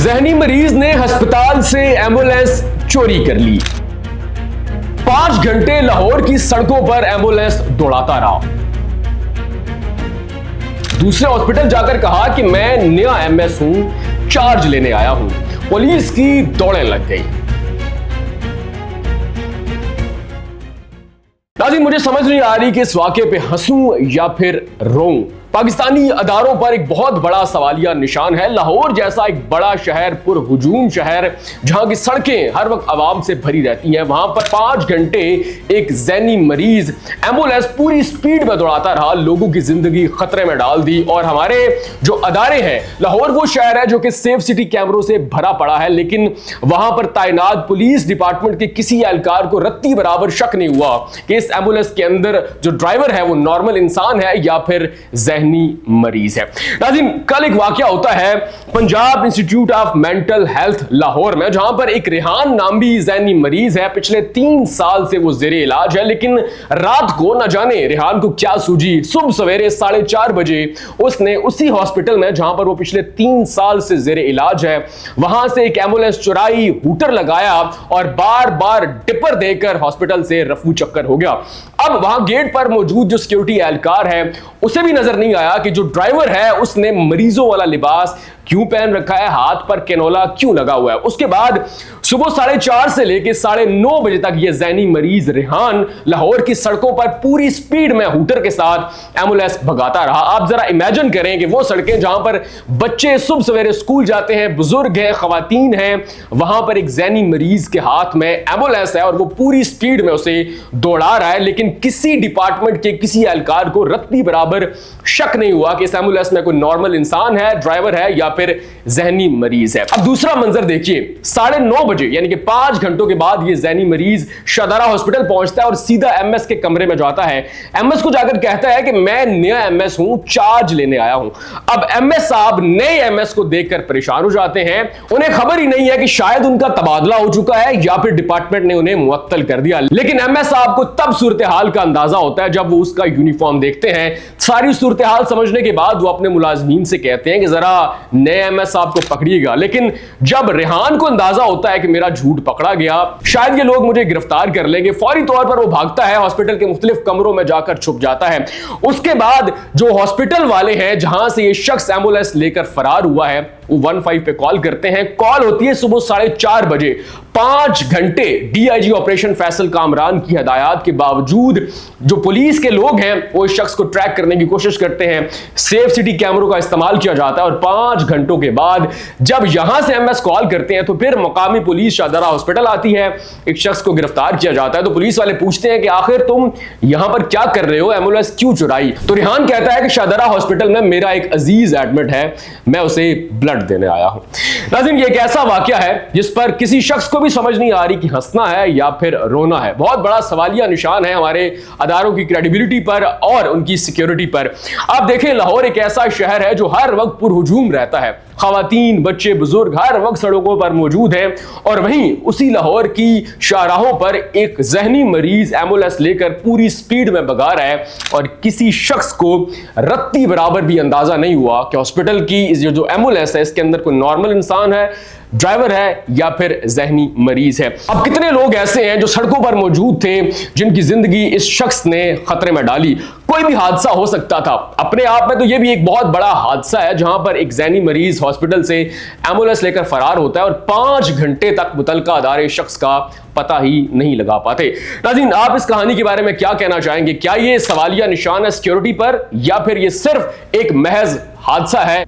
जहनी मरीज ने अस्पताल से एम्बुलेंस चोरी कर ली। 5 घंटे लाहौर की सड़कों पर एम्बुलेंस दौड़ाता रहा। दूसरे हॉस्पिटल जाकर कहा कि मैं नया एमएस हूं, चार्ज लेने आया हूं। पुलिस की दौड़ें लग गई। नाज़रीन, मुझे समझ नहीं आ रही कि इस वाकये पे हंसूं या फिर रोऊं। पाकिस्तानी अदारों पर एक बहुत बड़ा सवालिया निशान है। लाहौर जैसा एक बड़ा शहर, पुरहुजूम शहर, जहां की सड़कें हर वक्त आवाम से भरी रहती हैं, वहां पर 5 घंटे एक जहनी मरीज एम्बुलेंस पूरी स्पीड में दौड़ाता रहा, लोगों की जिंदगी खतरे में डाल दी। और हमारे जो अदारे हैं, लाहौर वो शहर है जो कि सेफ सिटी कैमरों से भरा पड़ा है, लेकिन वहां पर तैनात पुलिस डिपार्टमेंट के किसी एहलकार को रत्ती बराबर शक नहीं हुआ कि इस एम्बुलेंस के अंदर जो ड्राइवर है वो नॉर्मल इंसान है या फिर मरीज है। नाज़रीन, कल एक वाकया होता है Punjab institute of mental health Lahore में, जहां पर एक रेहान नामी जहनी मरीज है। पिछले 3 साल से वो जेरे इलाज है, लेकिन रात को न जाने रेहान को क्या सूझी, सुबह सवेरे 4:30 बजे उसने उसी हॉस्पिटल में जहां पर वो पिछले 3 साल से जेरे इलाज है, वहां से एक एम्बुलेंस चुराई, हूटर लगाया और बार बार डिपर देकर हॉस्पिटल से रफू चक्कर हो गया। अब वहां गेट पर मौजूद जो सिक्योरिटी एहलकार है उसे भी नजर नहीं आया कि जो ड्राइवर है उसने मरीजों वाला लिबास क्यों पहन रखा है, हाथ पर कैनोला क्यों लगा हुआ है। उसके बाद सुबह 4:30 से लेकर 9:30 बजे तक यह जहनी मरीज रेहान लाहौर की सड़कों पर पूरी स्पीड में हूटर के साथ एम्बुलेंस भगाता रहा। आप जरा इमेजिन करें कि वो सड़कें जहां पर बच्चे सुबह सवेरे स्कूल जाते हैं, बुजुर्ग हैं, खवातीन हैं, वहां पर एक जहनी मरीज के हाथ में एम्बुलेंस है और वो पूरी स्पीड में उसे दौड़ा रहा है, लेकिन किसी डिपार्टमेंट के किसी एहलकार को रत्ती बराबर शक नहीं हुआ कि इस एम्बुलेंस में कोई नॉर्मल इंसान है, ड्राइवर है या फिर जहनी मरीज है। अब दूसरा मंजर देखिए, 9:30 बजे यानी कि 5 घंटों के बाद ये जहनी मरीज शादारा हॉस्पिटल पहुंचता है और सीधा एमएस के कमरे में जाता है। एमएस को जाकर कहता है कि मैं नया एमएस हूं, चार्ज लेने आया हूं। अब एमएस साहब नए एमएस को देखकर परेशान हो जाते हैं। उन्हें खबर ही नहीं है कि शायद उनका तबादला हो चुका है या फिर डिपार्टमेंट ने उन्हें मुअत्तल कर दिया। लेकिन एमएस साहब को तब सूरत हाल का अंदाजा होता है जब वो उसका यूनिफॉर्म देखते हैं। सारी सूरत हाल समझने के बाद वो अपने मुलाजमीन से कहते हैं कि जरा नए एमएस साहब को पकड़िएगा। लेकिन जब रेहान को अंदाजा होता है कि मेरा झूठ पकड़ा गया, शायद ये लोग मुझे गिरफ्तार कर लेंगे, फौरी तौर पर वो भागता है, हॉस्पिटल के मुख्तलिफ कमरों में जाकर छुप जाता है। उसके बाद जो हॉस्पिटल वाले हैं जहां से ये शख्स एम्बुलेंस लेकर फरार हुआ है, वो 15 पे कॉल करते हैं। कॉल होती है सुबह 4:30 बजे। 5 घंटे डीआईजी ऑपरेशन फैसल कामरान की हिदायत के बावजूद जो पुलिस के लोग हैं वो इस शख्स को ट्रैक करने की कोशिश करते हैं। सेफ सिटी कैमरों का इस्तेमाल किया जाता है और 5 घंटों के बाद जब यहां से एमएस कॉल करते हैं तो फिर मकामी पुलिस शादारा हॉस्पिटल आती है, एक शख्स को गिरफ्तार किया जाता है। तो पुलिस वाले पूछते हैं कि आखिर तुम यहां पर क्या कर रहे हो, एम्बुलेंस क्यों चुराई? तो रेहान कहता है कि शादारा हॉस्पिटल में मेरा एक अजीज एडमिट है, मैं उसे ब्लड देने आया हूं। नाज़रीन, ये एक ऐसा वाकया है जिस पर किसी शख्स को भी समझ नहीं आ रही कि हंसना है या फिर रोना है। बहुत बड़ा सवालिया निशान है हमारे अदारों की क्रेडिबिलिटी पर और उनकी सिक्योरिटी पर। आप देखें, लाहौर एक ऐसा शहर है जो हर वक्त पुरहुजूम रहता है, खवातीन, बच्चे, बुजुर्ग हर वक्त सड़कों पर मौजूद हैं, और वहीं उसी लाहौर की शाहराहों पर एक जहनी मरीज एम्बुलेंस लेकर पूरी स्पीड में भगा रहा है और किसी शख्स को रत्ती बराबर भी अंदाजा नहीं हुआ कि हॉस्पिटल की जो एम्बुलेंस है इसके अंदर कोई नॉर्मल इंसान है, ड्राइवर है या फिर जहनी मरीज है। अब कितने लोग ऐसे हैं जो सड़कों पर मौजूद थे जिनकी जिंदगी इस शख्स ने खतरे में डाली? कोई भी हादसा हो सकता था। अपने आप में तो यह भी एक बहुत बड़ा हादसा है जहां पर एक जहनी मरीज हॉस्पिटल से एम्बुलेंस लेकर फरार होता है और 5 घंटे तक मुतलका अदारे शख्स का पता ही नहीं लगा पाते। नाज़रीन, आप इस कहानी के बारे में क्या कहना चाहेंगे? क्या यह सवालिया निशान है सिक्योरिटी पर या फिर यह सिर्फ एक महज हादसा है?